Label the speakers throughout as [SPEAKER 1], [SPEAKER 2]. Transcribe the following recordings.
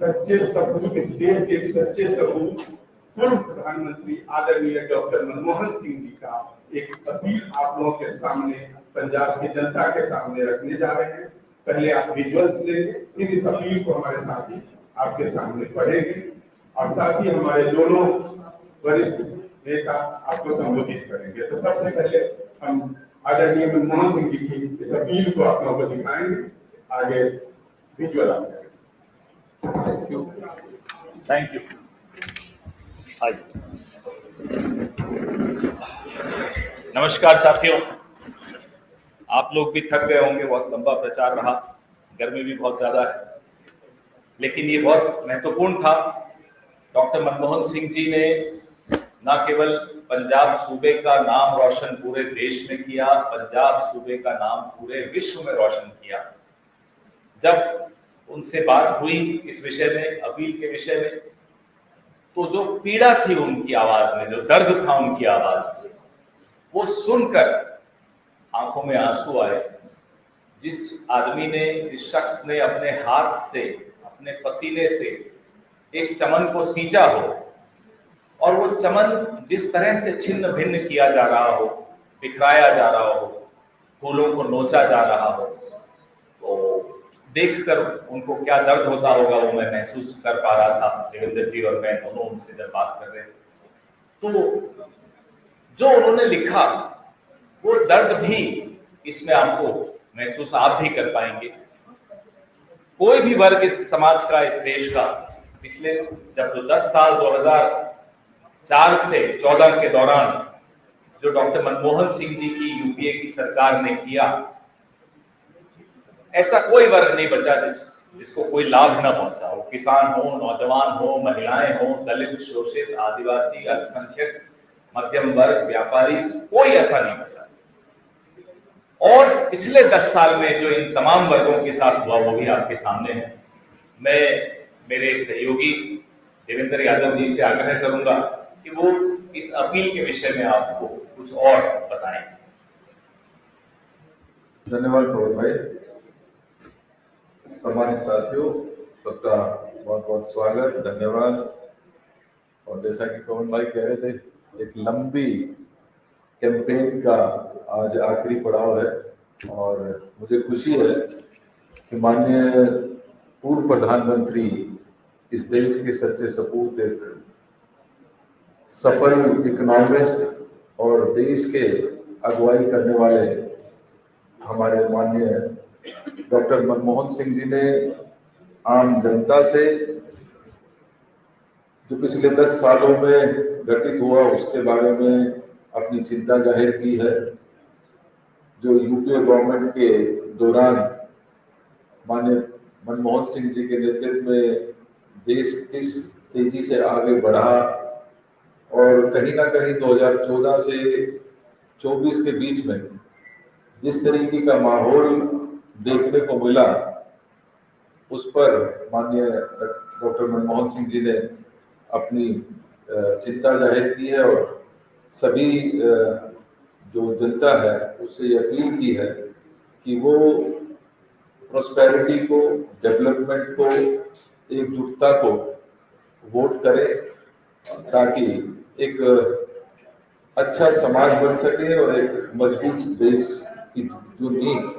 [SPEAKER 1] सच्चे सपूत, इस देश के एक सच्चे सपूत पूर्व प्रधानमंत्री आदरणीय डॉक्टर मनमोहन सिंह जी का एक अपील आप लोगों के सामने, पंजाब की जनता के सामने रखने जा रहे हैं। पहले आप विजुअल्स लेंगे, फिर इस अपील को हमारे साथी आपके सामने पढ़ेंगे और साथ ही हमारे दोनों वरिष्ठ नेता आपको संबोधित करेंगे। तो सबसे पहले हम आदरणीय मनमोहन सिंह जी की इस अपील को आप लोगों को दिखाएंगे। आगे विजुअल आप
[SPEAKER 2] थैंक यू। नमस्कार साथियों, आप लोग भी थक गए होंगे, बहुत लंबा प्रचार रहा, गर्मी भी बहुत ज्यादा है, लेकिन ये बहुत महत्वपूर्ण था। डॉक्टर मनमोहन सिंह जी ने न केवल पंजाब सूबे का नाम रोशन पूरे देश में किया, पंजाब सूबे का नाम पूरे विश्व में रोशन किया। जब उनसे बात हुई इस विषय में, अपील के विषय में, तो जो पीड़ा थी उनकी आवाज में, जो दर्द था उनकी आवाज में, वो सुनकर आंखों में आंसू आए। जिस आदमी ने, जिस शख्स ने अपने हाथ से, अपने पसीने से एक चमन को सींचा हो और वो चमन जिस तरह से छिन्न भिन्न किया जा रहा हो, बिखराया जा रहा हो, फूलों को नोचा जा रहा हो, तो देखकर उनको क्या दर्द होता होगा वो मैं महसूस कर पा रहा था। देवेंद्र जी और मैं दोनों उनसे जब बात कर रहे थे, तो जो उन्होंने लिखा वो दर्द भी इसमें आपको महसूस आप भी कर पाएंगे। कोई भी वर्ग इस समाज का, इस देश का, पिछले जब जो 10 साल 2004 से 14 के दौरान जो डॉक्टर मनमोहन सिंह जी की यूपीए की सरकार ने किया, ऐसा कोई वर्ग नहीं बचा जिसको कोई लाभ न पहुंचा हो। किसान हो, नौजवान हो, महिलाएं हो, दलित, शोषित, आदिवासी, अल्पसंख्यक, मध्यम वर्ग, व्यापारी, कोई ऐसा नहीं बचा। और पिछले 10 साल में जो इन तमाम वर्गों के साथ हुआ वो भी आपके सामने है। मैं मेरे सहयोगी देवेंद्र यादव जी से आग्रह करूंगा कि वो इस अपील के विषय में आपको कुछ और बताएं।
[SPEAKER 3] धन्यवाद पवन भाई। सम्मानित साथियों, सबका बहुत बहुत स्वागत, धन्यवाद। और जैसा कि पवन भाई कह रहे थे, एक लंबी कैंपेन का आज आखिरी पड़ाव है और मुझे खुशी है कि माननीय पूर्व प्रधानमंत्री, इस देश के सच्चे सपूत, एक सफल इकोनॉमिस्ट और देश के अगुवाई करने वाले हमारे माननीय डॉक्टर मनमोहन सिंह जी ने आम जनता से जो पिछले 10 सालों में घटित हुआ उसके बारे में अपनी चिंता जाहिर की है। जो यूपीए गवर्नमेंट के दौरान माननीय मनमोहन सिंह जी के नेतृत्व में देश किस तेजी से आगे बढ़ा और कहीं ना कहीं 2014 से 24 के बीच में जिस तरीके का माहौल देखने को मिला, उस पर माननीय डॉक्टर मनमोहन सिंह जी ने अपनी चिंता जाहिर की है और सभी जो जनता है उससे ये अपील की है कि वो प्रोस्पेरिटी को, डेवलपमेंट को, एकजुटता को वोट करे ताकि एक अच्छा समाज बन सके और एक मजबूत देश की जो नींव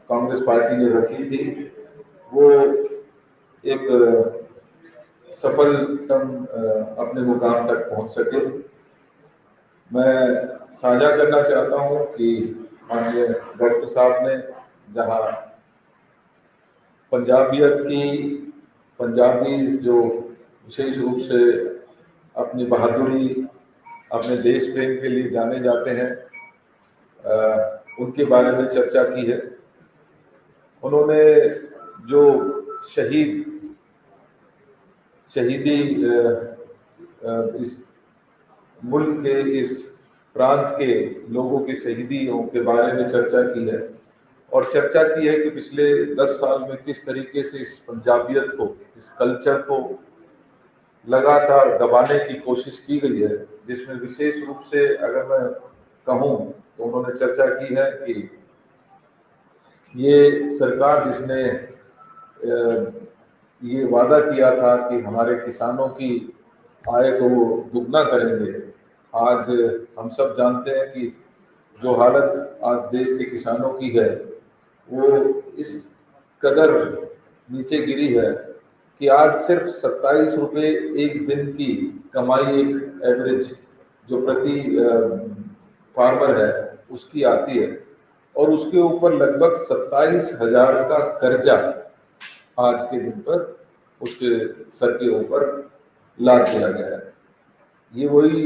[SPEAKER 3] कांग्रेस पार्टी ने रखी थी वो एक सफलतम अपने मुकाम तक पहुंच सके। मैं साझा करना चाहता हूं कि माननीय डॉक्टर साहब ने जहां पंजाबियत की, पंजाबी जो विशेष रूप से अपनी बहादुरी, अपने देश प्रेम के लिए जाने जाते हैं, उनके बारे में चर्चा की है। उन्होंने जो शहीदी इस मुल्क के, इस प्रांत के लोगों की शहीदियों के बारे में चर्चा की है और चर्चा की है कि पिछले 10 साल में किस तरीके से इस पंजाबियत को, इस कल्चर को लगातार दबाने की कोशिश की गई है, जिसमें विशेष रूप से अगर मैं कहूँ तो उन्होंने चर्चा की है कि ये सरकार जिसने ये वादा किया था कि हमारे किसानों की आय को वो दुगना करेंगे। आज हम सब जानते हैं कि जो हालत आज देश के किसानों की है वो इस कदर नीचे गिरी है कि आज सिर्फ 27 रुपये एक दिन की कमाई एक एवरेज जो प्रति फार्मर है उसकी आती है, और उसके ऊपर लगभग 27,000 का कर्जा आज के दिन पर उसके सर के ऊपर लाद दिया गया है। ये वही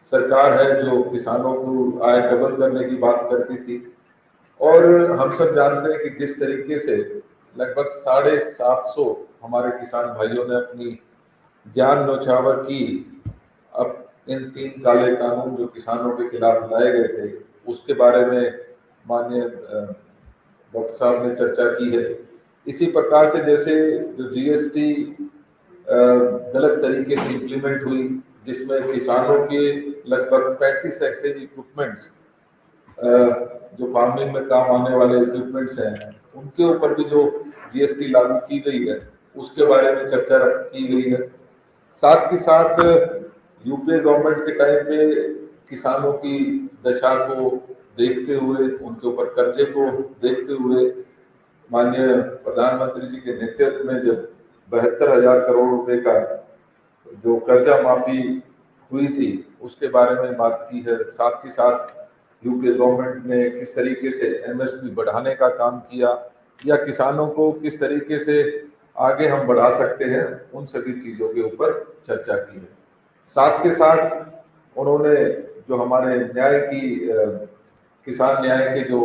[SPEAKER 3] सरकार है जो किसानों को आय डबल करने की बात करती थी, और हम सब जानते हैं कि जिस तरीके से लगभग 750 हमारे किसान भाइयों ने अपनी जान न्यौछावर की अब इन 3 काले कानून जो किसानों के खिलाफ लाए गए थे उसके बारे में माननीय डॉक्टर साहब ने चर्चा की है। इसी प्रकार से जैसे जो जीएसटी गलत तरीके से इम्प्लीमेंट हुई, जिसमें किसानों के लगभग 35 ऐसे इक्विपमेंट्स जो फार्मिंग में काम आने वाले इक्विपमेंट्स हैं उनके ऊपर भी जो जीएसटी लागू की गई है उसके बारे में चर्चा की गई है। साथ ही साथ यूपीए गवर्नमेंट के टाइम पे किसानों की दशा को देखते हुए, उनके ऊपर कर्जे को देखते हुए माननीय प्रधानमंत्री जी के नेतृत्व में जब 72,000 करोड़ रुपए का जो कर्जा माफी हुई थी उसके बारे में बात की है। साथ ही साथ यूपीए गवर्नमेंट ने किस तरीके से एमएसपी बढ़ाने का काम किया या किसानों को किस तरीके से आगे हम बढ़ा सकते हैं, उन सभी चीजों के ऊपर चर्चा की है। साथ के साथ उन्होंने जो हमारे न्याय की किसान न्याय के जो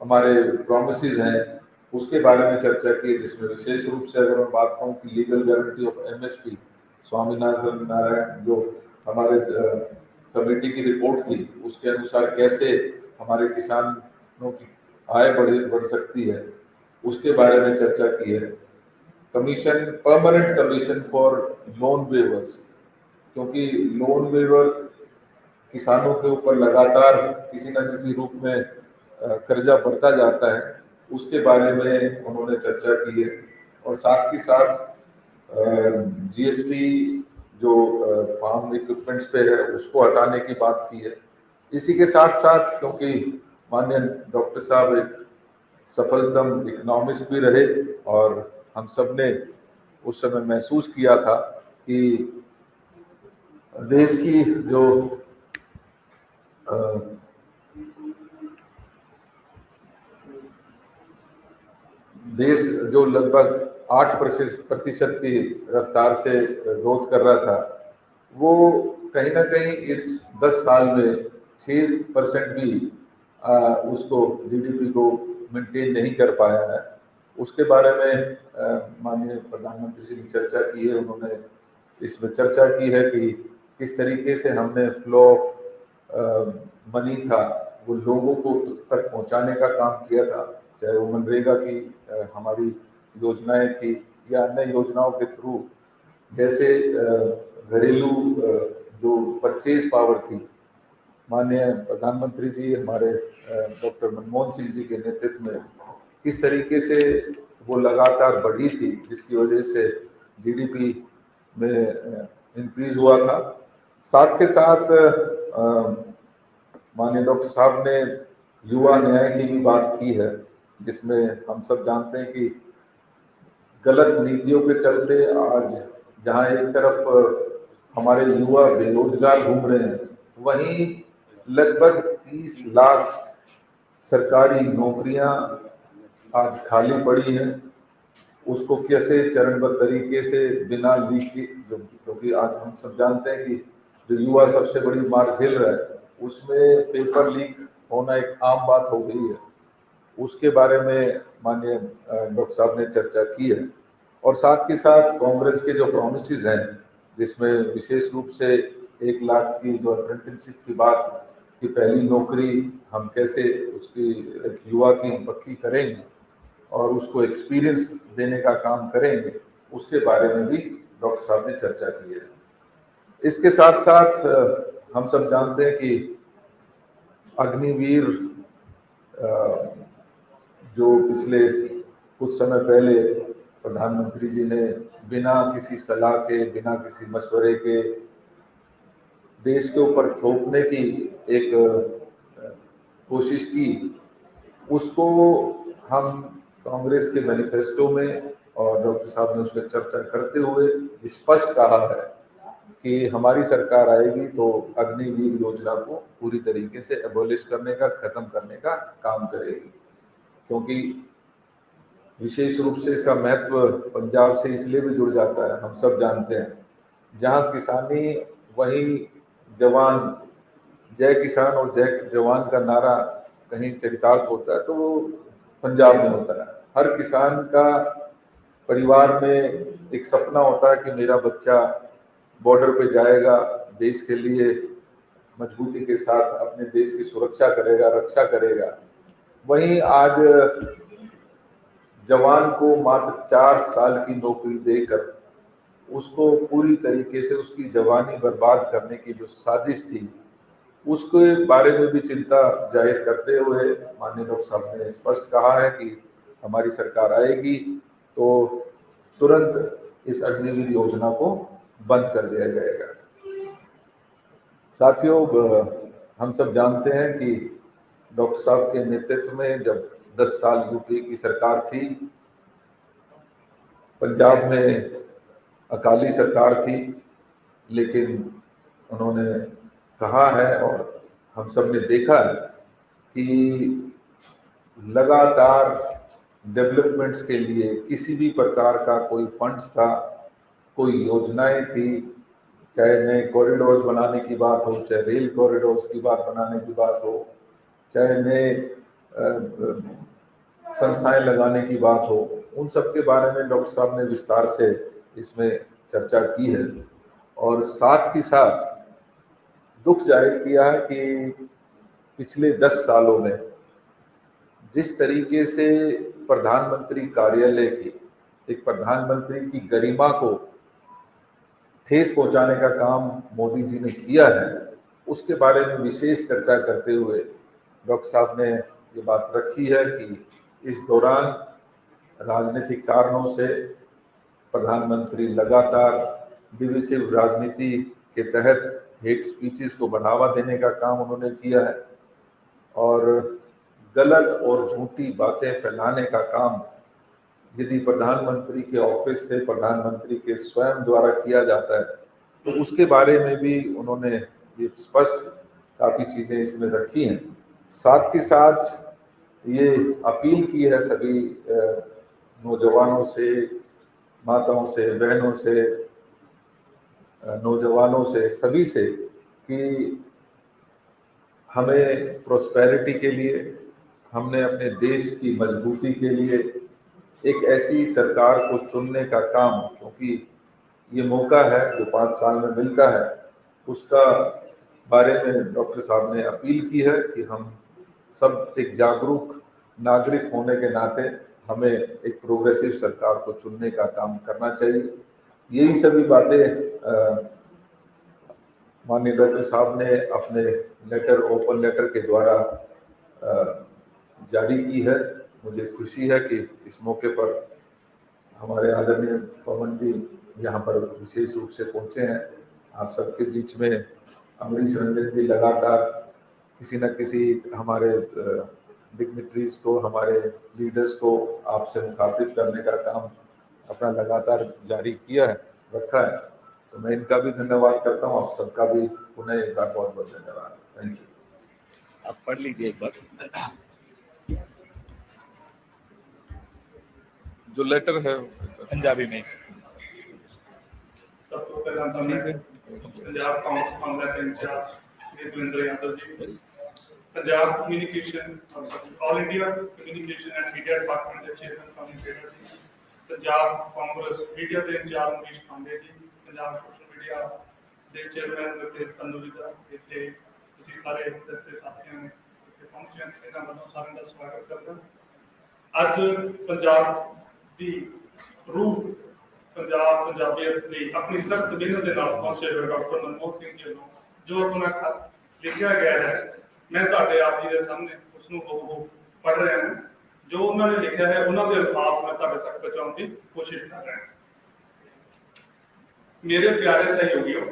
[SPEAKER 3] हमारे प्रॉमिसेस हैं उसके बारे में चर्चा की, जिसमें विशेष रूप से अगर मैं बात कहूँ कि legal guarantee of MSP, Swaminathan Narayan जो हमारे कमेटी की रिपोर्ट थी उसके अनुसार कैसे हमारे किसानों की आय बढ़ सकती है उसके बारे में चर्चा की है। Commission, permanent commission for loan weavers, क्योंकि लोन वेवर किसानों के ऊपर लगातार किसी न किसी रूप में कर्जा बढ़ता जाता है, उसके बारे में उन्होंने चर्चा की है। और साथ ही साथ जीएसटी जो फार्म इक्विपमेंट्स पे है उसको हटाने की बात की है। इसी के साथ साथ क्योंकि माननीय डॉक्टर साहब एक सफलतम इकोनॉमिस्ट भी रहे और हम सब ने उस समय महसूस किया था कि देश की जो देश जो लगभग 8% की रफ्तार से ग्रोथ कर रहा था वो कहीं ना कहीं इस 10 साल में 6% भी उसको जीडीपी को मेंटेन नहीं कर पाया है। उसके बारे में माननीय प्रधानमंत्री जी ने चर्चा की है। उन्होंने इसमें चर्चा की है कि किस तरीके से हमने फ्लो ऑफ मनी था वो लोगों को तक पहुंचाने का काम किया था, चाहे वो मनरेगा की हमारी योजनाएं थी या अन्य योजनाओं के थ्रू, जैसे घरेलू जो परचेज पावर थी, माननीय प्रधानमंत्री जी हमारे डॉक्टर मनमोहन सिंह जी के नेतृत्व में किस तरीके से वो लगातार बढ़ी थी, जिसकी वजह से जीडीपी में इंक्रीज हुआ था। साथ के साथ माननीय डॉक्टर साहब ने युवा न्याय की भी बात की है, जिसमें हम सब जानते हैं कि गलत नीतियों के चलते आज जहां एक तरफ हमारे युवा बेरोजगार घूम रहे हैं, वहीं लगभग 30 लाख सरकारी नौकरियां आज खाली पड़ी हैं। उसको कैसे चरणबद्ध तरीके से बिना लीक की, क्योंकि आज हम सब जानते हैं कि जो युवा सबसे बड़ी मार झेल रहा है उसमें पेपर लीक होना एक आम बात हो गई है, उसके बारे में माननीय डॉक्टर साहब ने चर्चा की है। और साथ के साथ कांग्रेस के जो प्रॉमिसेस हैं, जिसमें विशेष रूप से 1 लाख की जो अप्रेंटिसशिप की बात कि पहली नौकरी हम कैसे उसकी एक युवा की पक्की करेंगे और उसको एक्सपीरियंस देने का काम करेंगे, उसके बारे में भी डॉक्टर साहब ने चर्चा की है। इसके साथ साथ हम सब जानते हैं कि अग्निवीर जो पिछले कुछ समय पहले प्रधानमंत्री जी ने बिना किसी सलाह के, बिना किसी मशवरे के देश के ऊपर थोपने की एक कोशिश की, उसको हम कांग्रेस के मैनिफेस्टो में और डॉक्टर साहब ने उस पर चर्चा करते हुए स्पष्ट कहा है कि हमारी सरकार आएगी तो अग्निवीर योजना को पूरी तरीके से एबॉलिश करने का, खत्म करने का काम करेगी। क्योंकि विशेष रूप से इसका महत्व पंजाब से इसलिए भी जुड़ जाता है, हम सब जानते हैं, जहाँ किसानी वही जवान, जय किसान और जय जवान का नारा कहीं चरितार्थ होता है तो वो पंजाब में होता है। हर किसान का परिवार में एक सपना होता है कि मेरा बच्चा बॉर्डर पे जाएगा, देश के लिए मजबूती के साथ अपने देश की सुरक्षा करेगा, रक्षा करेगा। वहीं आज जवान को मात्र 4 साल की नौकरी देकर उसको पूरी तरीके से उसकी जवानी बर्बाद करने की जो साजिश थी, उसके बारे में भी चिंता जाहिर करते हुए माननीय डॉक्टर साहब ने स्पष्ट कहा है कि हमारी सरकार आएगी तो तुरंत इस अग्निवीर योजना को बंद कर दिया जाएगा। साथियों, हम सब जानते हैं कि डॉक्टर साहब के नेतृत्व में जब 10 साल यूपीए की सरकार थी, पंजाब में अकाली सरकार थी, लेकिन उन्होंने कहा है और हम सब ने देखा है कि लगातार डेवलपमेंट्स के लिए किसी भी प्रकार का कोई फंड्स था, कोई योजनाएं थी, चाहे नए कॉरिडोर्स बनाने की बात हो, चाहे रेल कॉरिडोर्स की बात बनाने की बात हो, चाहे नए संस्थाएं लगाने की बात हो, उन सब के बारे में डॉक्टर साहब ने विस्तार से इसमें चर्चा की है। और साथ ही साथ दुख जाहिर किया है कि पिछले 10 सालों में जिस तरीके से प्रधानमंत्री कार्यालय की, एक प्रधानमंत्री की गरिमा को ठेस पहुंचाने का काम मोदी जी ने किया है, उसके बारे में विशेष चर्चा करते हुए डॉक्टर साहब ने ये बात रखी है कि इस दौरान राजनीतिक कारणों से प्रधानमंत्री लगातार डिविसिव राजनीति के तहत हेट स्पीचेस को बढ़ावा देने का काम उन्होंने किया है और गलत और झूठी बातें फैलाने का काम यदि प्रधानमंत्री के ऑफिस से, प्रधानमंत्री के स्वयं द्वारा किया जाता है तो उसके बारे में भी उन्होंने ये स्पष्ट काफ़ी चीज़ें इसमें रखी हैं। साथ ही साथ ये अपील की है सभी नौजवानों से, माताओं से, बहनों से, नौजवानों से, सभी से कि हमें प्रोस्पेरिटी के लिए, हमने अपने देश की मजबूती के लिए एक ऐसी सरकार को चुनने का काम, क्योंकि ये मौका है जो 5 साल में मिलता है, उसका बारे में डॉक्टर साहब ने अपील की है कि हम सब एक जागरूक नागरिक होने के नाते हमें एक प्रोग्रेसिव सरकार को चुनने का काम करना चाहिए। यही सभी बातें माननीय डॉक्टर साहब ने अपने लेटर, ओपन लेटर के द्वारा जारी की है। मुझे खुशी है कि इस मौके पर हमारे आदरणीय पवन जी यहाँ पर विशेष रूप से पहुँचे हैं। आप सबके बीच में अमरीश रंजन जी लगातार किसी न किसी हमारे डिग्निटरीज को, हमारे लीडर्स को आपसे मुखातिब करने का काम अपना लगातार जारी किया है, रखा है, तो मैं इनका भी धन्यवाद करता हूँ। आप सबका भी पुनः एक बार बहुत बहुत धन्यवाद। Thank you.
[SPEAKER 2] आप पढ़ लीजिए एक बार
[SPEAKER 3] जो लेटर है
[SPEAKER 2] पंजाबी में।
[SPEAKER 1] सबको पहला तो मैं Punjab Congress incharge Shri Dharmendra Yadav ji, Punjab communication all India communication and media department के chairman communicator ji, Punjab Congress media के incharge Manish Pandey ji, Punjab social media के चेयरमैन गुरतेज तंदूरी जी, इतने ਤੁਸੀਂ ਸਾਰੇ ਦਸਤੇ ਸਾਥੀਆਂ ਨੇ ਇੱਥੇ ਪਹੁੰਚੇ ਨੇ, ਇਹਨਾਂ ਵੱਲੋਂ ਸਾਰਿਆਂ ਦਾ ਸਵਾਗਤ ਕਰਦਾ। ਅੱਜ ਪੰਜਾਬ ਦੀ ਰੂਹ पंजाब पंजाबियत की अपनी सख्त मेहनत के नाल पहुंचे हुए डॉक्टर मनमोहन सिंह जी को जो अपना खत लिखा गया है, मैं तुहाडे आप जी के सामने उसनूं पढ़ रहा हूं।
[SPEAKER 4] जो उन्होंने लिखा है उन्होंने अल्फाज में तुहाडे तक पहुंचाने की कोशिश कर रहे हैं। मेरे प्यारे सहयोगियों,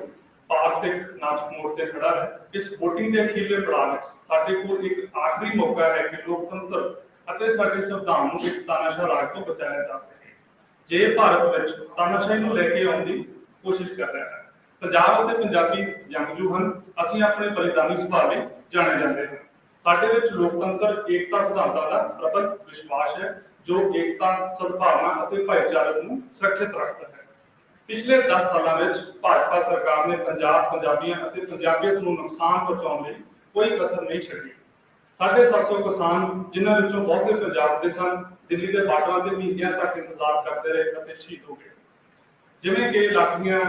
[SPEAKER 4] भारत एक नाजुक मोड़ ते खड़ा है। इस वोटिंग के अखीरले पड़ाव विच साडे कोल एक आखिरी मौका है कि लोकतंत्र ਅਤੇ ਸਾਡੇ ਸੰਵਿਧਾਨ ਨੂੰ ਇੱਕ ਤਾਨਾਸ਼ਾਹ ਰਾਜ ਤੋਂ ਬਚਾਇਆ ਜਾ ਸਕੇ। ਜੇ ਭਾਰਤ ਵਿੱਚ ਤਾਨਾਸ਼ਾਹੀ ਨੂੰ ਲੈ ਕੇ ਆਉਣ ਦੀ ਕੋਸ਼ਿਸ਼ ਕਰ ਰਿਹਾ ਹੈ। ਪੰਜਾਬ ਅਤੇ ਪੰਜਾਬੀ ਜੰਗਜੂ ਹਨ। ਅਸੀਂ ਆਪਣੇ ਬਲੀਦਾਨੀ ਸੁਭਾਅ ਲਈ ਜਾਣੇ ਜਾਂਦੇ ਹਾਂ। ਸਾਡੇ ਵਿੱਚ ਲੋਕਤੰਤਰ ਏਕਤਾ ਸਿਧਾਂਤਾਂ ਦਾ ਪ੍ਰਬਲ ਵਿਸ਼ਵਾਸ ਹੈ, ਜੋ ਏਕਤਾ, ਸਦਭਾਵਨਾ ਅਤੇ ਭਾਈਚਾਰੇ ਨੂੰ ਸੁਰੱਖਿਅਤ ਰੱਖਦਾ ਹੈ। ਪਿਛਲੇ 10 ਸਾਲਾਂ ਵਿੱਚ ਭਾਜਪਾ ਸਰਕਾਰ ਨੇ ਪੰਜਾਬ, ਪੰਜਾਬੀਆਂ ਅਤੇ ਪੰਜਾਬੀਅਤ ਨੂੰ ਨੁਕਸਾਨ ਪਹੁੰਚਾਉਣ ਲਈ ਕੋਈ ਕਸਰ ਨਹੀਂ ਛੱਡੀ। 750 ਕਿਸਾਨ, ਜਿਨ੍ਹਾਂ ਵਿੱਚੋਂ ਬਹੁਤੇ ਪੰਜਾਬ ਦੇ ਸਨ, ਦਿੱਲੀ ਦੇ ਬਾਰਡਰਾਂ ਤੇ ਮਹੀਨਿਆਂ ਤੱਕ ਇੰਤਜ਼ਾਰ ਕਰਦੇ ਰਹੇ ਅਤੇ ਸ਼ਹੀਦ ਹੋ ਗਏ। ਜਿਵੇਂ ਕਿ ਲਾਠੀਆਂ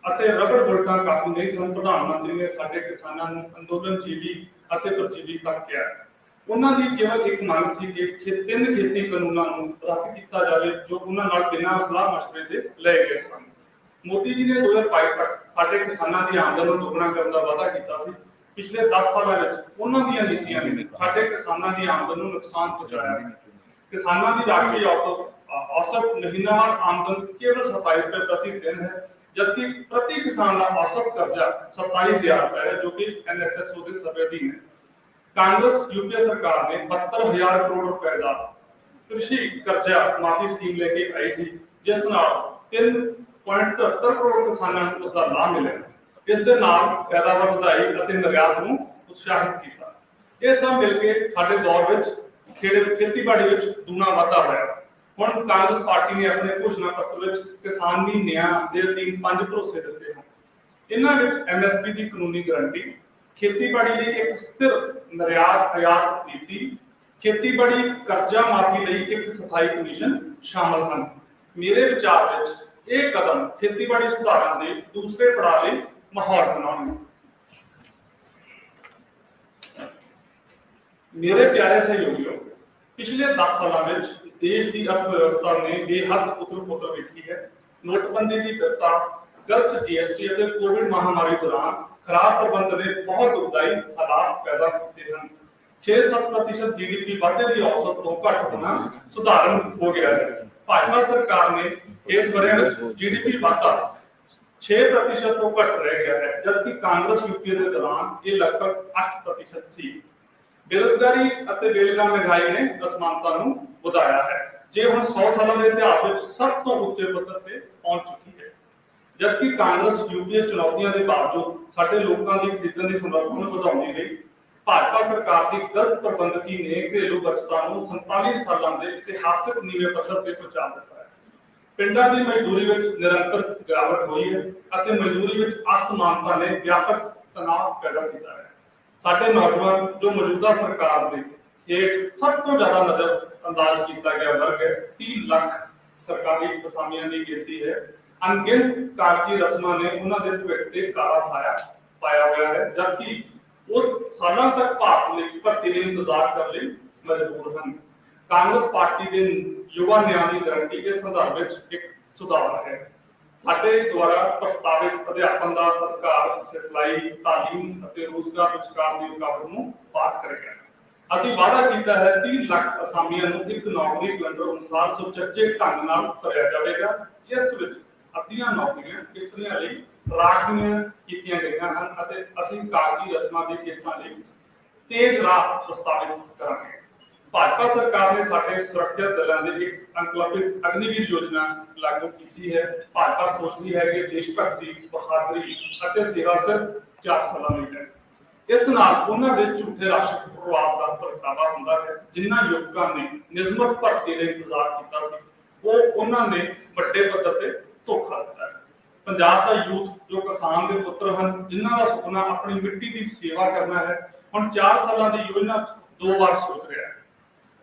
[SPEAKER 4] ਅਤੇ ਰਬੜ ਬੁਲਟਾਂ ਕਾਫੀ ਨਹੀਂ ਸਨ, ਪ੍ਰਧਾਨ ਮੰਤਰੀ ਨੇ ਸਾਡੇ ਕਿਸਾਨਾਂ ਨੂੰ ਅੰਦੋਲਨ ਜੀਵੀ ਅਤੇ ਪਰਜੀਵੀ ਤੱਕ ਕਿਹਾ। ਉਹਨਾਂ ਦੀ ਕੇਵਲ ਇੱਕ ਮੰਗ ਸੀ ਕਿ 3 ਖੇਤੀ ਕਾਨੂੰਨਾਂ ਨੂੰ ਰੱਦ ਕੀਤਾ ਜਾਵੇ, ਜੋ ਉਹਨਾਂ ਨਾਲ ਬਿਨਾਂ ਸਲਾਹ ਮਸ਼ਵਰੇ ਦੇ ਲਏ ਗਏ ਸਨ। ਮੋਦੀ ਜੀ ਨੇ 2022 ਤੱਕ ਸਾਡੇ ਕਿਸਾਨਾਂ ਦੀ ਆਮਦਨ ਨੂੰ ਦੁੱਗਣਾ ਕਰਨ ਦਾ ਵਾਅਦਾ ਕੀਤਾ ਸੀ। ਪਿਛਲੇ 10 ਸਾਲਾਂ ਵਿੱਚ ਉਹਨਾਂ ਦੀਆਂ ਨੀਤੀਆਂ ਨੇ ਸਾਡੇ ਕਿਸਾਨਾਂ ਦੀ ਆਮਦਨ ਨੂੰ ਨੁਕਸਾਨ ਪਹੁੰਚਾਇਆ। ਕਿਸਾਨਾਂ ਦੀ ਰਾਸ਼ਟਰੀ औसत महीनावार आमदन केवल 27 रुपए प्रति दिन है, जबकि प्रति किसान का औसत कर्जा 27,000 रुपए है, जो कि NSSO के सर्वे अधीन है। कांग्रेस यूपीए सरकार ने 72,000 करोड़ रुपए का कृषि कर्जा माफी स्कीम लेके आई सी, जिस नाल 3.73 करोड़ किसानों को उसका लाभ मिले। इस दे नाल पैदावार ਵਧਾਈ ਅਤੇ निर्यात ਨੂੰ ਉਤਸ਼ਾਹਿਤ ਕੀਤਾ। ਇਹ ਸਭ ਮਿਲ ਕੇ ਸਾਡੇ ਦੌਰ ਵਿੱਚ ਖੇਤੀਬਾੜੀ ਵਿੱਚ ਦੂਣਾ ਵਾਧਾ ਹੋਇਆ। ਹੁਣ ਕਾਂਗਰਸ ਪਾਰਟੀ ਨੇ ਆਪਣੇ ਘੋਸ਼ਣਾ ਪੱਤਰ ਵਿੱਚ ਕਿਸਾਨੀ ਨਿਆਂ ਦੇ ਅਧੀਨ 5 ਭਰੋਸੇ ਦਿੱਤੇ ਹਨ। ਇਹਨਾਂ ਵਿੱਚ MSP ਦੀ ਕਾਨੂੰਨੀ ਗਾਰੰਟੀ, ਖੇਤੀਬਾੜੀ ਲਈ ਇੱਕ ਸਥਿਰ ਨਿਰਯਾਤ ਆਯਾਤ ਨੀਤੀ, ਖੇਤੀਬਾੜੀ ਕਰਜ਼ਾ ਮਾਫੀ ਲਈ ਇੱਕ ਸਫਾਈ ਕਮਿਸ਼ਨ ਸ਼ਾਮਲ ਹਨ। ਮੇਰੇ ਵਿਚਾਰ ਵਿੱਚ ਇਹ ਕਦਮ ਖੇਤੀਬਾੜੀ ਸੁਧਾਰਾਂ ਦੇ ਦੂਸਰੇ ਪੜਾਅ ਲਈ ਮਾਹੌਲ ਬਣਾਉਣਗੇ। मेरे प्यारे सहयोगियों, पिछले 10 सालों में देश की अर्थव्यवस्था ने बेहद उथल-पुथल देखी है। नोटबंदी की विपत्ता, गलत GST और कोविड महामारी दौरान खराब प्रबंधन ने बहुत दुखदाई हालात पैदा किए हैं। 6-7% GDP वाधे की औसत तो घट होना सुधारण हो गया है। भाजपा सरकार ने इस वर्ष GDP वाधा 6% तो घट रह गया है, जबकि कांग्रेस यूपीए के दौरान ये लगभग 8% थी। बेरोजगारी ਅਤੇ ਬੇਲਗਾਮ ਮਹਿੰਗਾਈ ਨੇ ਅਸਮਾਨਤਾ ਨੂੰ ਵਧਾਇਆ ਹੈ, ਜੇ ਹੁਣ 100 ਸਾਲਾਂ ਦੇ ਇਤਿਹਾਸ ਵਿੱਚ ਸਭ ਤੋਂ ਉੱਚੇ ਪੱਧਰ ਤੇ ਪਹੁੰਚ ਚੁੱਕੀ ਹੈ। ਜਦਕਿ ਕਾਂਗਰਸ यूपीए ਚੁਣੌਤੀਆਂ ਦੇ ਬਾਵਜੂਦ ਸਾਡੇ ਲੋਕਾਂ ਦੀ ਖਰੀਦਣ ਦੀ ਸਮਰੱਥਾ ਨੂੰ ਵਧਾਉਂਦੀ ਰਹੀ। ਭਾਜਪਾ ਸਰਕਾਰ ਦੀ ਗਲਤ ਪ੍ਰਬੰਧਕੀ ਨੇ ਘਰੇਲੂ ਬਚਤਾਂ ਨੂੰ 47 ਸਾਲਾਂ ਦੇ ਇਤਿਹਾਸਕ ਨੀਵੇਂ ਪੱਧਰ ਤੇ ਪਹੁੰਚਾ ਦਿੱਤਾ ਹੈ। ਪਿੰਡਾਂ ਦੀ ਮਜ਼ਦੂਰੀ ਵਿੱਚ ਨਿਰੰਤਰ ਗਿਰਾਵਟ ਹੋਈ ਹੈ ਅਤੇ ਮਜ਼ਦੂਰੀ ਵਿੱਚ ਅਸਮਾਨਤਾ ਨੇ ਵਿਆਪਕ ਤਣਾਅ ਪੈਦਾ ਕੀਤਾ ਹੈ। ਸਾਡੇ ਨੌਜਵਾਨ ਜੋ ਮੌਜੂਦਾ ਸਰਕਾਰ ਦੇ ਹੇਠ ਸਭ ਤੋਂ ਜ਼ਿਆਦਾ ਨਜ਼ਰ ਅੰਦਾਜ਼ ਕੀਤਾ ਗਿਆ ਵਰਗ ਹੈ, 30 ਲੱਖ ਸਰਕਾਰੀ ਅਸਾਮੀਆਂ ਦੀ ਗਿਣਤੀ ਹੈ। ਅਣਗਿਣਤ ਕਾਗਜ਼ੀ ਰਸਮਾਂ ਨੇ ਉਹਨਾਂ ਦੇ ਭਵਿੱਖ ਤੇ ਕਾਲਾ ਸਾਇਆ ਪਾਇਆ ਹੋਇਆ ਹੈ, ਜਦਕਿ ਉਹ ਸਾਲਾਂ ਤੱਕ ਭਾਰਤ ਲਈ ਭਰਤੀ ਲਈ ਇੰਤਜ਼ਾਰ ਕਰਨ ਲਈ ਮਜਬੂਰ ਹਨ। ਕਾਂਗਰਸ ਪਾਰਟੀ ਦੇ ਯੁਵਾ ਨਿਆਂ ਦੀ ਗਾਰੰਟੀ ਇਸ ਸੰਦਰਭ ਵਿੱਚ ਇੱਕ ਸੁਧਾਰ ਹੈ। ਸਾਡੇ ਦੁਆਰਾ ਪ੍ਰਸਤਾਵਿਤ ਅਧਿਆਪਨ ਦਾ ਅਧਿਕਾਰ ਸਿਖਲਾਈ, ਤਾਲੀਮ ਅਤੇ ਰੋਜ਼ਗਾਰ ਵਿਚਕਾਰ ਦੀ ਰੁਕਾਵਟ ਨੂੰ ਪਾਰ ਕਰੇਗਾ। ਅਸੀਂ ਵਾਅਦਾ ਕੀਤਾ ਹੈ 30 ਲੱਖ ਅਸਾਮੀਆਂ ਨੂੰ ਇੱਕ ਨੌਕਰੀ ਕੈਲੰਡਰ ਅਨੁਸਾਰ ਸੁਚੱਜੇ ਢੰਗ ਨਾਲ ਭਰਿਆ ਜਾਵੇਗਾ, ਜਿਸ ਵਿੱਚ ਅੱਧੀਆਂ ਨੌਕਰੀਆਂ ਇਸਤਰੀਆਂ ਲਈ ਰਾਖਵੀਆਂ ਕੀਤੀਆਂ ਗਈਆਂ ਹਨ ਅਤੇ ਅਸੀਂ ਕਾਗਜ਼ੀ ਰਸਮਾਂ ਦੇ ਕੇਸਾਂ ਲਈ ਤੇਜ਼ ਰਾਹ ਪ੍ਰਸਤਾਵਿਤ ਕਰਾਂਗੇ। भाजपा सरकार ने साडे सुरक्षा दलों के एक अंकलपित अग्निवीर योजना लागू की है। भाजपा सोचती है कि देशभक्ति, बहादुरी और सेवा सिर्फ 4 साल में है। इस नाल उन्हां दे झूठे राष्ट्र प्रभाव का प्रगटावा हुंदा है। जिन्हां युवकां ने निजमत भर्ती लई इंतजार कीता सी, वो उन्हां ने वड्डे पद्धर ते धोखा दिता है। पंजाब का यूथ जो किसान के पुत्र हैं, जिन्हां दा सुपना अपनी मिट्टी की सेवा करना है, हुण 4 साल की योजना 2 बार सोच रहा है।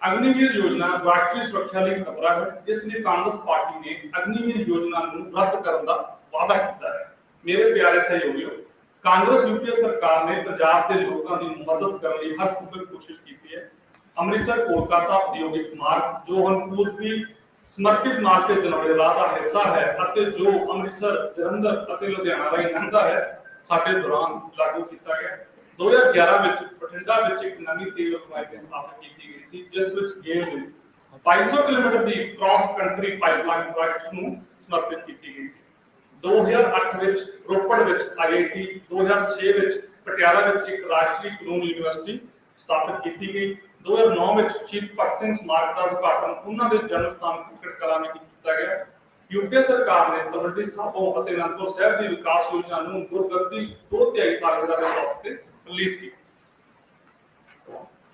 [SPEAKER 4] अग्निवीर योजना राष्ट्रीय सुरक्षा लिए खतरा है, इसलिए कांग्रेस पार्टी ने अग्निवीर योजना रद्द करने का वादा किया है। मेरे प्यारे सहयोगियों, कांग्रेस यूपीए सरकार ने पंजाब के लोगों की मदद करने की हर संभव कोशिश की है। अमृतसर कोलकाता औद्योगिक मार्ग जो हम पूर्वी समर्पित मार्ग के जनौरे राह का हिस्सा है और जो अमृतसर, जलंधर और लुधियाना राही लंघदा है, साडे दौरान लागू किया गया। 2011 में बठिंडा में एक नवी तेल रिफाइनरी स्थापित की गई। ਸੀ, ਜਿਸ ਵਿੱਚ ਗੇਲ ਦੇ 2200 ਕਿਲੋਮੀਟਰ ਦੀ ਕ੍ਰਾਸ ਕੰਟਰੀ ਪਾਈਪਲਾਈਨ ਪ੍ਰੋਜੈਕਟ ਨੂੰ ਸਮਰਪਿਤ ਕੀਤੀ ਗਈ ਸੀ। 2008 ਵਿੱਚ ਰੋਪੜ ਵਿੱਚ IIT, 2006 ਵਿੱਚ ਪਟਿਆਲਾ ਵਿੱਚ ਇੱਕ ਰਾਸ਼ਟਰੀ ਕਾਨੂੰਨ ਯੂਨੀਵਰਸਿਟੀ ਸਥਾਪਿਤ ਕੀਤੀ ਗਈ। 2009 ਵਿੱਚ ਸ਼ਹੀਦ ਭਗਤ ਸਿੰਘ ਸਮਾਰਕ ਦਾ ਉਦਘਾਟਨ ਉਹਨਾਂ ਦੇ ਜਨਮ ਸਥਾਨ ਖਟਕੜ ਕਲਾਂ ਵਿੱਚ ਕੀਤਾ ਗਿਆ। ਯੂਪੀ ਸਰਕਾਰ ਨੇ ਤਲਵੰਡੀ ਸਾਬੋ ਅਤੇ ਅਨੰਦਪੁਰ ਸਾਹਿਬ ਦੀ ਵਿਕਾਸ ਯੋਜਨਾ ਨੂੰ ਗੁਰਗੱਦੀ 2-3 ਸਾਲਗਿਰਾ ਦੇ ਤੌਰ ਤੇ ਰਿਲੀਜ਼ ਕੀਤੀ।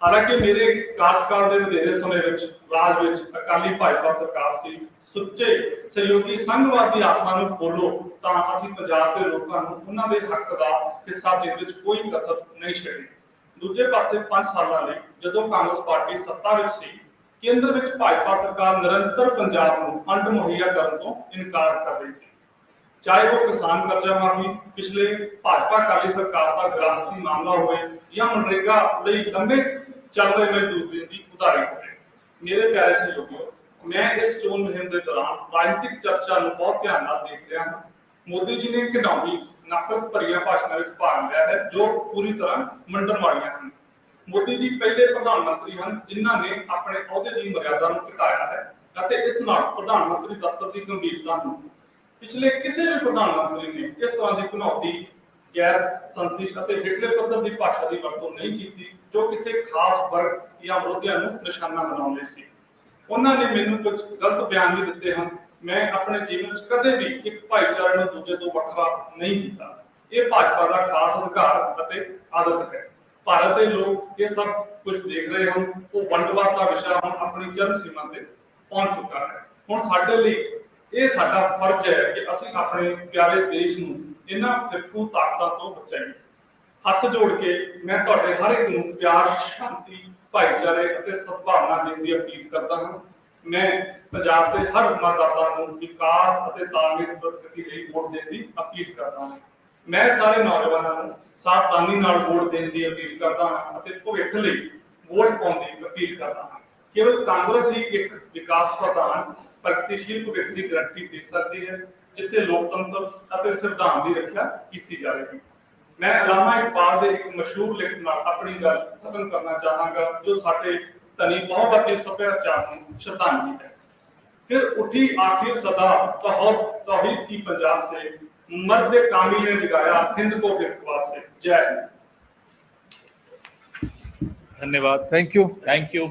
[SPEAKER 4] ਹਾਲਾਂਕਿ ਮੇਰੇ ਕਾਰਜਕਾਲ ਦੇ ਵਧੇਰੇ ਸਮੇਂ ਵਿੱਚ ਰਾਜ ਵਿੱਚ ਅਕਾਲੀ ਭਾਜਪਾ ਸਰਕਾਰ ਸੀ। ਸੁੱਚੇ ਸਹਿਯੋਗੀ ਸੰਘਵਾਦੀ ਆਤਮਾ ਨੂੰ ਫੋਲੋ ਤਾਂ ਅਸੀਂ ਪੰਜਾਬ ਦੇ ਲੋਕਾਂ ਨੂੰ ਉਹਨਾਂ ਦੇ ਹੱਕ ਦਾ ਹਿੱਸਾ ਦੇਣ ਵਿੱਚ ਕੋਈ ਕਸਰ ਨਹੀਂ ਛੱਡੀ। ਦੂਜੇ ਪਾਸੇ 5 ਸਾਲਾਂ ਲਈ ਜਦੋਂ ਕਾਂਗਰਸ ਪਾਰਟੀ ਸੱਤਾ ਵਿੱਚ ਸੀ, ਕੇਂਦਰ ਵਿੱਚ ਭਾਜਪਾ ਸਰਕਾਰ ਨਿਰੰਤਰ ਪੰਜਾਬ ਨੂੰ ਫੰਡ ਮੁਹੱਈਆ ਕਰਨ ਤੋਂ ਇਨਕਾਰ ਕਰ ਰਹੀ ਸੀ। ਚਾਹੇ ਉਹ ਕਿਸਾਨ ਕਰਜ਼ਾ ਮਾਫੀ, ਪਿਛਲੇ ਭਾਜਪਾ ਅਕਾਲੀ ਸਰਕਾਰ ਦਾ ਵਿਰਾਸਤੀ ਮਾਮਲਾ ਹੋਵੇ ਜਾਂ ਮਨਰੇਗਾ ਲਈ ਲੰਬੇ ਚੱਲ ਰਹੇ ਮਜ਼ਦੂਰੀ ਦੀ ਉਦਾਹਰਣ ਹੋਵੇ। ਮੇਰੇ ਪਿਆਰੇ ਸਹਿਯੋਗੀਓ, ਮੈਂ ਇਸ ਚੋਣ ਮੁਹਿੰਮ ਦੇ ਦੌਰਾਨ ਰਾਜਨੀਤਿਕ ਚਰਚਾ ਨੂੰ ਬਹੁਤ ਧਿਆਨ ਨਾਲ ਦੇਖ ਰਿਹਾ ਹਾਂ। ਮੋਦੀ ਜੀ ਨੇ ਘਿਨਾਉਣੀ ਨਫ਼ਰਤ ਭਰੀਆਂ ਭਾਸ਼ਣਾਂ ਵਿੱਚ ਭਾਗ ਲਿਆ ਹੈ ਜੋ ਪੂਰੀ ਤਰ੍ਹਾਂ ਮੰਡਣ ਵਾਲੀਆਂ ਹਨ। ਮੋਦੀ ਜੀ ਪਹਿਲੇ ਪ੍ਰਧਾਨ ਮੰਤਰੀ ਹਨ ਜਿਨ੍ਹਾਂ ਨੇ ਆਪਣੇ ਅਹੁਦੇ ਦੀ ਮਰਿਆਦਾ ਨੂੰ ਘਟਾਇਆ ਹੈ ਅਤੇ ਇਸ ਨਾਲ ਪ੍ਰਧਾਨ ਮੰਤਰੀ ਦਫ਼ਤਰ ਦੀ ਗੰਭੀਰਤਾ ਨੂੰ ਪਿਛਲੇ ਕਿਸੇ ਵੀ ਪ੍ਰਧਾਨ ਮੰਤਰੀ ਨੇ ਇਸ ਤਰ੍ਹਾਂ ਦੀ ਘਿਨਾਉਣੀ, ਗੈਰ ਸੰਸਦੀ ਅਤੇ ਹੇਠਲੇ ਪੱਧਰ ਦੀ ਭਾਸ਼ਾ ਦੀ ਵਰਤੋਂ ਨਹੀਂ ਕੀਤੀ ਜੋ ਕਿਸੇ ਖਾਸ ਵਰਗ ਜਾਂ ਵਿਰੋਧੀਆਂ ਨੂੰ ਨਿਸ਼ਾਨਾ ਬਣਾਉਣ ਲਈ ਸੀ। ਉਹਨਾਂ ਨੇ ਮੈਨੂੰ ਕੁਝ ਗਲਤ ਬਿਆਨ ਵੀ ਦਿੱਤੇ ਹਨ। ਮੈਂ ਆਪਣੇ ਜੀਵਨ ਵਿੱਚ ਕਦੇ ਵੀ ਇੱਕ ਭਾਈਚਾਰੇ ਨੂੰ ਦੂਜੇ ਤੋਂ ਵੱਖਰਾ ਨਹੀਂ ਕੀਤਾ। ਇਹ ਭਾਜਪਾ ਦਾ ਖਾਸ ਅਧਿਕਾਰ ਅਤੇ ਆਦਤ ਹੈ। ਭਾਰਤ ਦੇ ਲੋਕ ਇਹ ਸਭ ਕੁਝ ਦੇਖ ਰਹੇ ਹਨ। ਉਹ ਵੰਡਵਾਦ ਦਾ ਵਿਸ਼ਾ ਹੁਣ ਆਪਣੀ ਚਰਮ ਸੀਮਾ ਤੇ ਪਹੁੰਚ ਚੁੱਕਾ ਹੈ। ਹੁਣ ਸਾਡੇ ਲਈ ਇਹ ਸਾਡਾ ਫਰਜ਼ ਹੈ ਕਿ ਅਸੀਂ ਆਪਣੇ ਪਿਆਰੇ ਦੇਸ਼ ਨੂੰ ਇਹਨਾਂ ਫਿਰਕੂ ਤਾਕਤਾਂ ਤੋਂ ਬਚਾਈਏ। ਹੱਥ ਜੋੜ ਕੇ ਮੈਂ ਤੁਹਾਡੇ ਹਰ ਇੱਕ ਨੂੰ ਪਿਆਰ, ਸ਼ਾਂਤੀ, ਭਾਈਚਾਰੇ ਅਤੇ ਸਦਭਾਵਨਾ ਦੇਣ ਦੀ ਅਪੀਲ ਕਰਦਾ ਹਾਂ। ਮੈਂ ਪੰਜਾਬ ਦੇ ਹਰ ਮਤਦਾਤਾ ਨੂੰ ਵਿਕਾਸ ਅਤੇ ਤਾਲਮੇਲ ਪ੍ਰਗਤੀ ਲਈ ਵੋਟ ਦੇਣ ਦੀ ਅਪੀਲ ਕਰਦਾ ਹਾਂ। ਮੈਂ ਸਾਰੇ ਨੌਜਵਾਨਾਂ ਨੂੰ ਸਾਵਧਾਨੀ ਨਾਲ ਵੋਟ ਦੇਣ ਦੀ ਅਪੀਲ ਕਰਦਾ ਹਾਂ ਅਤੇ ਭਵਿੱਖ ਲਈ ਵੋਟ ਪਾਉਣ ਦੀ ਅਪੀਲ ਕਰਦਾ ਹਾਂ। ਕੇਵਲ ਕਾਂਗਰਸ ਹੀ ਇੱਕ ਵਿਕਾਸ ਪ੍ਰਧਾਨ ਪ੍ਰਗਤੀਸ਼ੀਲ ਭਵਿੱਖ ਦੀ ਗਰੰਟੀ ਦੇ ਸਕਦੀ ਹੈ ਜਿੱਥੇ ਲੋਕਤੰਤਰ ਅਤੇ ਸੰਵਿਧਾਨ ਦੀ ਰੱਖਿਆ ਕੀਤੀ ਜਾਵੇਗੀ। ਮੈਂ ਅਲਾਮਾ ਇਕਬਾਲ ਦੇ ਇੱਕ ਮਸ਼ਹੂਰ ਲਿਖ ਨਾਲ ਆਪਣੀ ਗੱਲ ਖਤਮ ਕਰਨਾ ਚਾਹਾਂਗਾ ਜੋ ਸਾਡੇ ਧਨੀ ਬਹੁਮਤੀ ਸੱਭਿਆਚਾਰ ਨੂੰ ਸ਼ਰਧਾਂਜਲੀ है। फिर उठी आखिर सदा तौहीद की पंजाब से, मर्द कामिल ने जगाया हिंद को गिरफ्तार से। जय हिंद।
[SPEAKER 2] धन्यवाद।
[SPEAKER 3] Thank you.
[SPEAKER 2] Thank you.